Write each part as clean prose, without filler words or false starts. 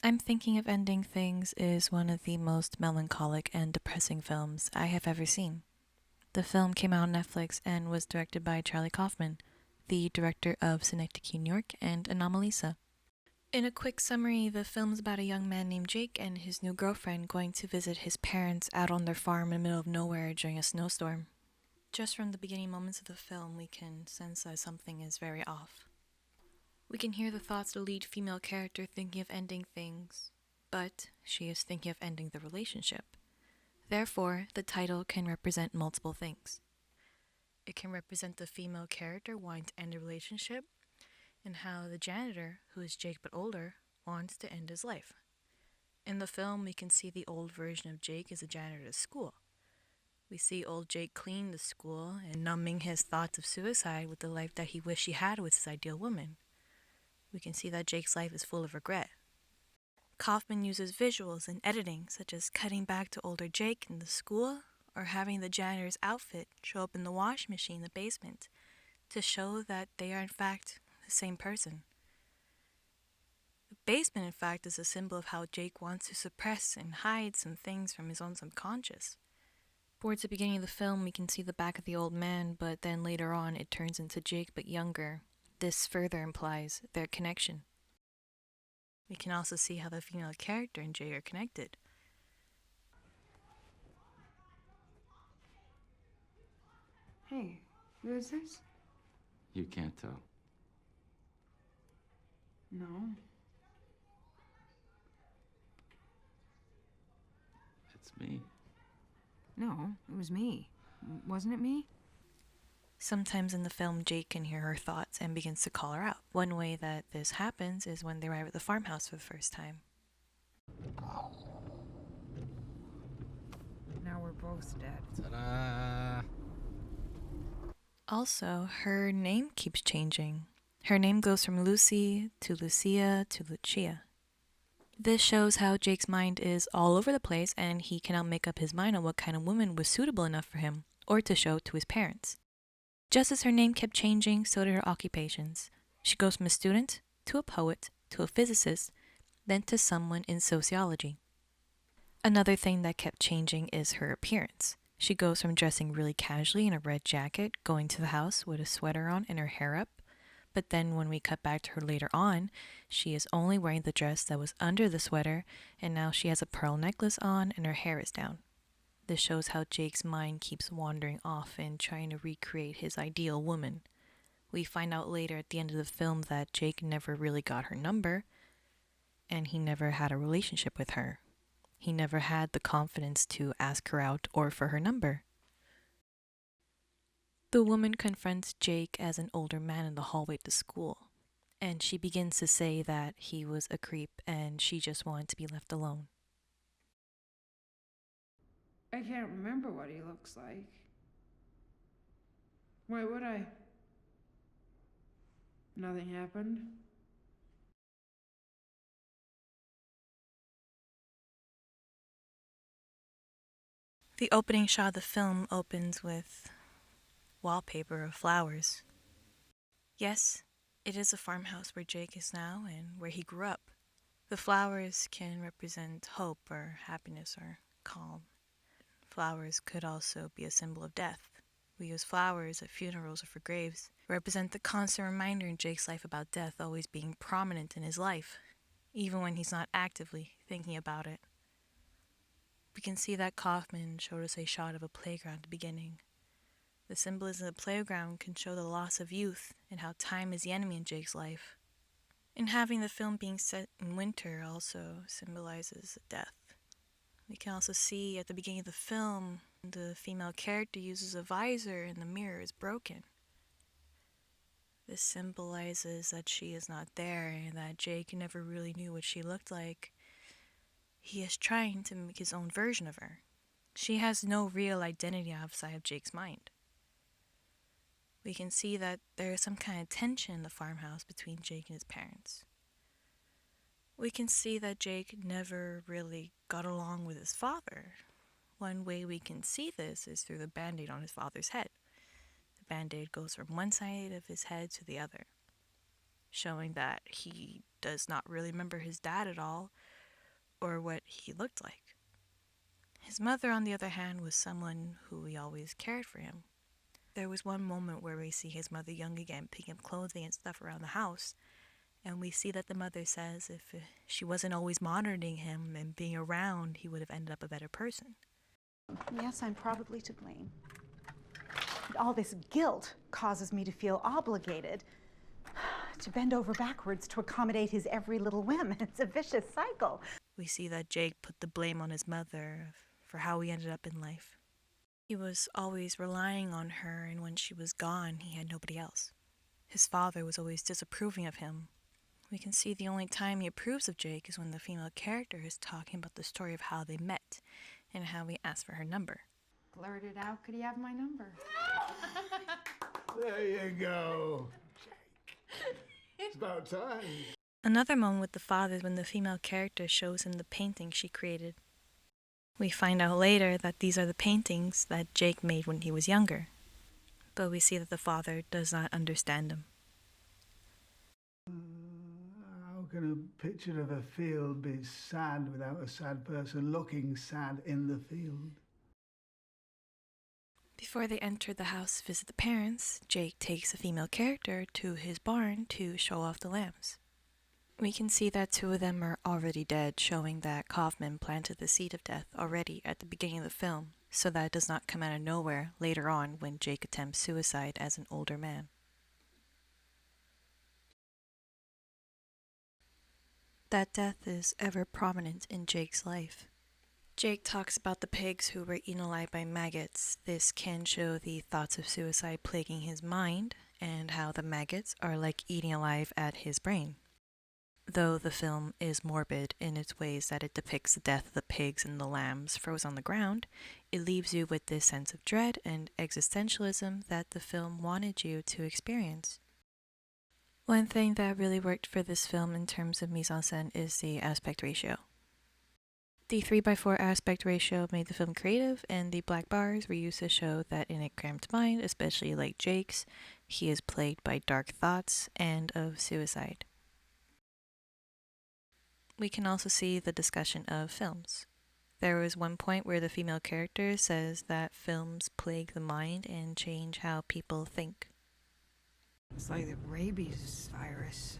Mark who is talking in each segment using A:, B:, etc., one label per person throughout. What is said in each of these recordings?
A: I'm Thinking of Ending Things is one of the most melancholic and depressing films I have ever seen. The film came out on Netflix and was directed by Charlie Kaufman, the director of Synecdoche, New York and Anomalisa. In a quick summary, the film's about a young man named Jake and his new girlfriend going to visit his parents out on their farm in the middle of nowhere during a snowstorm. Just from the beginning moments of the film, we can sense that something is very off. We can hear the thoughts of the lead female character thinking of ending things, but she is thinking of ending the relationship. Therefore, the title can represent multiple things. It can represent the female character wanting to end a relationship, and how the janitor, who is Jake but older, wants to end his life. In the film, we can see the old version of Jake as a janitor at school. We see old Jake clean the school and numbing his thoughts of suicide with the life that he wished he had with his ideal woman. We can see that Jake's life is full of regret. Kaufman uses visuals and editing, such as cutting back to older Jake in the school or having the janitor's outfit show up in the washing machine in the basement to show that they are in fact the same person. The basement, in fact, is a symbol of how Jake wants to suppress and hide some things from his own subconscious. Towards the beginning of the film, we can see the back of the old man, but then later on it turns into Jake but younger. This further implies their connection. We can also see how the female character and Jake are connected.
B: Hey, who is this?
C: You can't tell.
B: No.
C: It's me.
B: No, it was me. Wasn't it me?
A: Sometimes in the film, Jake can hear her thoughts and begins to call her out. One way that this happens is when they arrive at the farmhouse for the first time.
B: Now we're both dead.
C: Ta-da!
A: Also, her name keeps changing. Her name goes from Lucy to Lucia to Lucia. This shows how Jake's mind is all over the place and he cannot make up his mind on what kind of woman was suitable enough for him or to show to his parents. Just as her name kept changing, so did her occupations. She goes from a student to a poet to a physicist, then to someone in sociology. Another thing that kept changing is her appearance. She goes from dressing really casually in a red jacket, going to the house with a sweater on and her hair up, but then when we cut back to her later on, she is only wearing the dress that was under the sweater, and now she has a pearl necklace on and her hair is down. This shows how Jake's mind keeps wandering off and trying to recreate his ideal woman. We find out later at the end of the film that Jake never really got her number, and he never had a relationship with her. He never had the confidence to ask her out or for her number. The woman confronts Jake as an older man in the hallway to school, and she begins to say that he was a creep and she just wanted to be left alone.
B: I can't remember what he looks like. Why would I? Nothing happened.
A: The opening shot of the film opens with wallpaper of flowers. Yes, it is a farmhouse where Jake is now and where he grew up. The flowers can represent hope or happiness or calm. Flowers could also be a symbol of death. We use flowers at funerals or for graves, represent the constant reminder in Jake's life about death always being prominent in his life, even when he's not actively thinking about it. We can see that Kaufman showed us a shot of a playground at the beginning. The symbolism of the playground can show the loss of youth and how time is the enemy in Jake's life. And having the film being set in winter also symbolizes death. We can also see at the beginning of the film, the female character uses a visor and the mirror is broken. This symbolizes that she is not there and that Jake never really knew what she looked like. He is trying to make his own version of her. She has no real identity outside of Jake's mind. We can see that there is some kind of tension in the farmhouse between Jake and his parents. We can see that Jake never really got along with his father. One way we can see this is through the band-aid on his father's head. The band-aid goes from one side of his head to the other, showing that he does not really remember his dad at all, or what he looked like. His mother, on the other hand, was someone who he always cared for him. There was one moment where we see his mother young again, picking up clothing and stuff around the house, and we see that the mother says if she wasn't always monitoring him and being around, he would have ended up a better person.
D: Yes, I'm probably to blame. All this guilt causes me to feel obligated to bend over backwards to accommodate his every little whim. It's a vicious cycle.
A: We see that Jake put the blame on his mother for how he ended up in life. He was always relying on her, and when she was gone, he had nobody else. His father was always disapproving of him. We can see the only time he approves of Jake is when the female character is talking about the story of how they met and how he asked for her number.
B: Blurted out, could he have my number?
E: There you go, Jake. It's about time.
A: Another moment with the father is when the female character shows him the painting she created. We find out later that these are the paintings that Jake made when he was younger, but we see that the father does not understand him.
E: How can a picture of a field be sad without a sad person looking sad in the field?
A: Before they enter the house to visit the parents, Jake takes a female character to his barn to show off the lambs. We can see that two of them are already dead, showing that Kaufman planted the seed of death already at the beginning of the film, so that it does not come out of nowhere later on when Jake attempts suicide as an older man. That death is ever prominent in Jake's life. Jake talks about the pigs who were eaten alive by maggots. This can show the thoughts of suicide plaguing his mind and how the maggots are like eating alive at his brain. Though the film is morbid in its ways that it depicts the death of the pigs and the lambs frozen on the ground, it leaves you with this sense of dread and existentialism that the film wanted you to experience. One thing that really worked for this film in terms of mise-en-scène is the aspect ratio. The 3:4 aspect ratio made the film creative, and the black bars were used to show that in a cramped mind, especially like Jake's, he is plagued by dark thoughts and of suicide. We can also see the discussion of films. There was one point where the female character says that films plague the mind and change how people think.
B: It's like the rabies virus,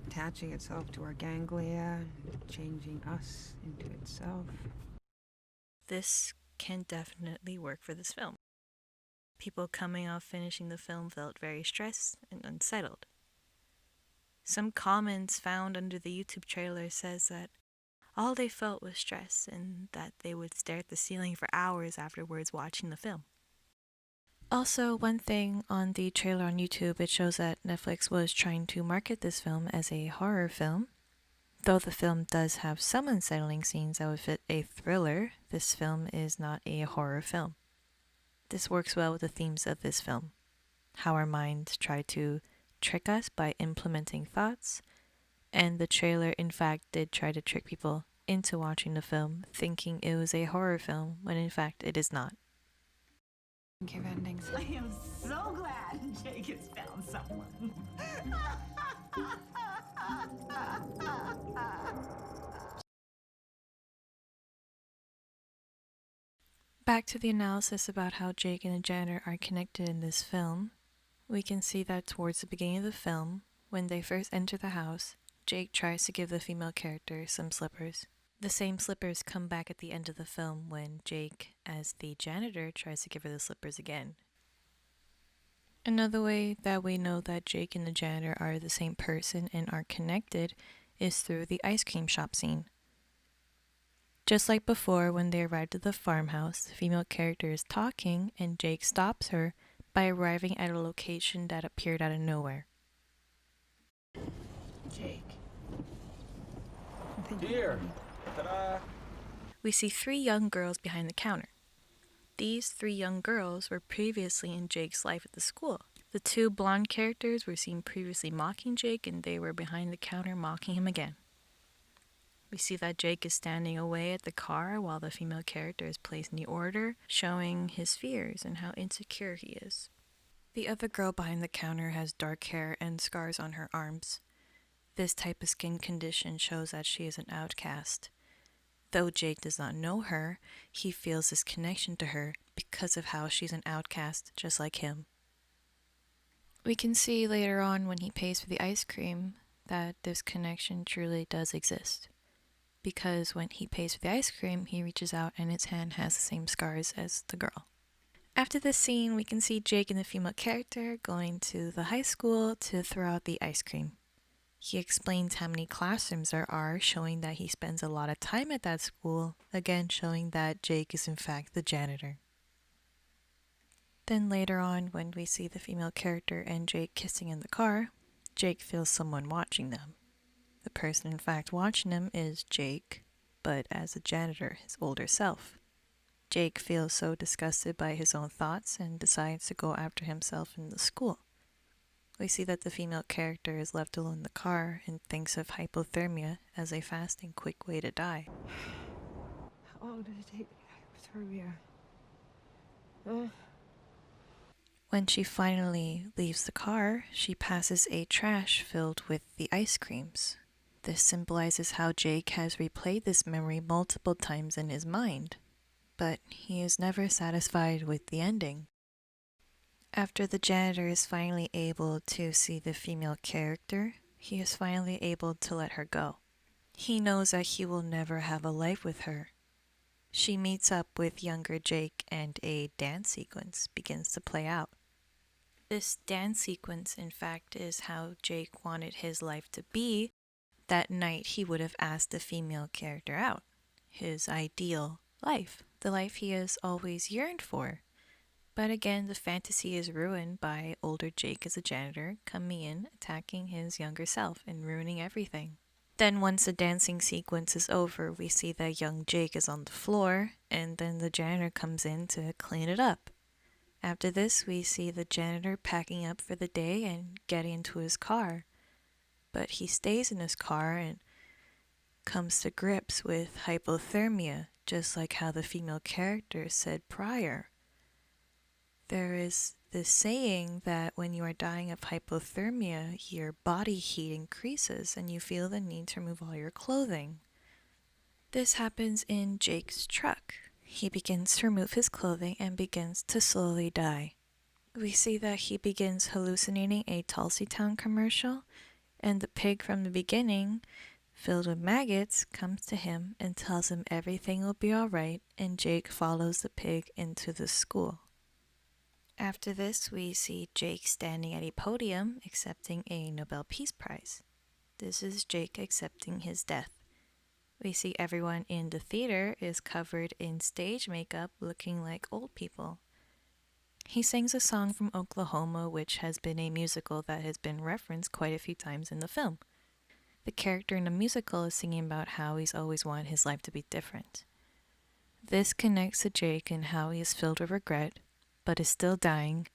B: attaching itself to our ganglia, changing us into itself.
A: This can definitely work for this film. People coming off finishing the film felt very stressed and unsettled. Some comments found under the YouTube trailer says that all they felt was stress and that they would stare at the ceiling for hours afterwards watching the film. Also, one thing on the trailer on YouTube, it shows that Netflix was trying to market this film as a horror film. Though the film does have some unsettling scenes that would fit a thriller, this film is not a horror film. This works well with the themes of this film. How our minds try to trick us by implementing thoughts, and the trailer in fact did try to trick people into watching the film thinking it was a horror film when in fact it is not.
B: Give endings.
F: I am so glad Jake has found someone.
A: Back to the analysis about how Jake and the janitor are connected in this film, we can see that towards the beginning of the film, when they first enter the house, Jake tries to give the female character some slippers. The same slippers come back at the end of the film when Jake, as the janitor, tries to give her the slippers again. Another way that we know that Jake and the janitor are the same person and are connected is through the ice cream shop scene. Just like before, when they arrived at the farmhouse, the female character is talking and Jake stops her by arriving at a location that appeared out of nowhere.
F: Jake.
C: Here. Ta-da!
A: We see 3 young girls behind the counter. These 3 young girls were previously in Jake's life at the school. The 2 blonde characters were seen previously mocking Jake, and they were behind the counter mocking him again. We see that Jake is standing away at the car while the female character is placing the order, showing his fears and how insecure he is. The other girl behind the counter has dark hair and scars on her arms. This type of skin condition shows that she is an outcast. Though Jake does not know her, he feels this connection to her because of how she's an outcast just like him. We can see later on when he pays for the ice cream that this connection truly does exist. Because when he pays for the ice cream, he reaches out and his hand has the same scars as the girl. After this scene, we can see Jake and the female character going to the high school to throw out the ice cream. He explains how many classrooms there are, showing that he spends a lot of time at that school, again showing that Jake is in fact the janitor. Then later on, when we see the female character and Jake kissing in the car, Jake feels someone watching them. The person in fact watching him is Jake, but as a janitor, his older self. Jake feels so disgusted by his own thoughts and decides to go after himself in the school. We see that the female character is left alone in the car and thinks of hypothermia as a fast and quick way to die.
B: How long did it take to get hypothermia?
A: When she finally leaves the car, she passes a trash filled with the ice creams. This symbolizes how Jake has replayed this memory multiple times in his mind, but he is never satisfied with the ending. After the janitor is finally able to see the female character, he is finally able to let her go. He knows that he will never have a life with her. She meets up with younger Jake and a dance sequence begins to play out. This dance sequence, in fact, is how Jake wanted his life to be that night he would have asked the female character out. His ideal life, the life he has always yearned for. But again, the fantasy is ruined by older Jake as a janitor coming in, attacking his younger self, and ruining everything. Then once the dancing sequence is over, we see that young Jake is on the floor, and then the janitor comes in to clean it up. After this, we see the janitor packing up for the day and getting into his car. But he stays in his car and comes to grips with hypothermia, just like how the female character said prior. There is this saying that when you are dying of hypothermia, your body heat increases and you feel the need to remove all your clothing. This happens in Jake's truck. He begins to remove his clothing and begins to slowly die. We see that he begins hallucinating a Tulsi Town commercial, and the pig from the beginning, filled with maggots, comes to him and tells him everything will be alright, and Jake follows the pig into the school. After this, we see Jake standing at a podium accepting a Nobel Peace Prize. This is Jake accepting his death. We see everyone in the theater is covered in stage makeup looking like old people. He sings a song from Oklahoma, which has been a musical that has been referenced quite a few times in the film. The character in the musical is singing about how he's always wanted his life to be different. This connects to Jake and how he is filled with regret, but is still dying,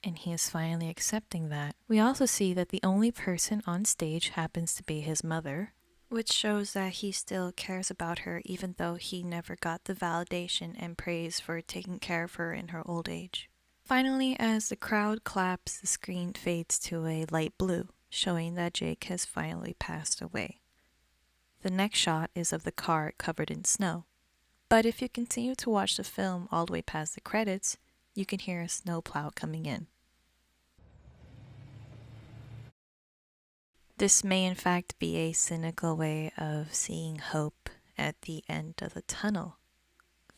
A: and he is finally accepting that. We also see that the only person on stage happens to be his mother, which shows that he still cares about her even though he never got the validation and praise for taking care of her in her old age. Finally, as the crowd claps, the screen fades to a light blue, showing that Jake has finally passed away. The next shot is of the car covered in snow. But if you continue to watch the film all the way past the credits, you can hear a snowplow coming in. This may in fact be a cynical way of seeing hope at the end of the tunnel.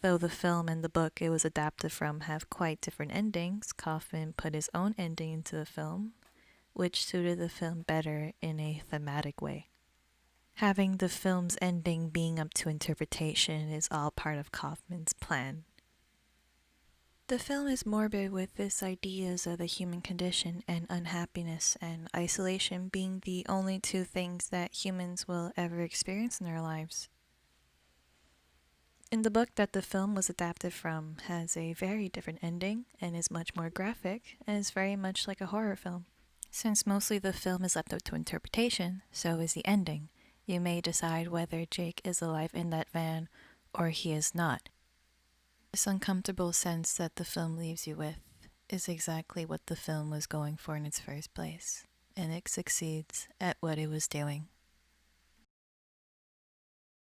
A: Though the film and the book it was adapted from have quite different endings, Kaufman put his own ending into the film, which suited the film better in a thematic way. Having the film's ending being up to interpretation is all part of Kaufman's plan. The film is morbid with its ideas of the human condition and unhappiness and isolation being the only two things that humans will ever experience in their lives. In the book that the film was adapted from has a very different ending and is much more graphic and is very much like a horror film. Since mostly the film is left up to interpretation, so is the ending. You may decide whether Jake is alive in that van or he is not. This uncomfortable sense that the film leaves you with is exactly what the film was going for in its first place, and it succeeds at what it was doing.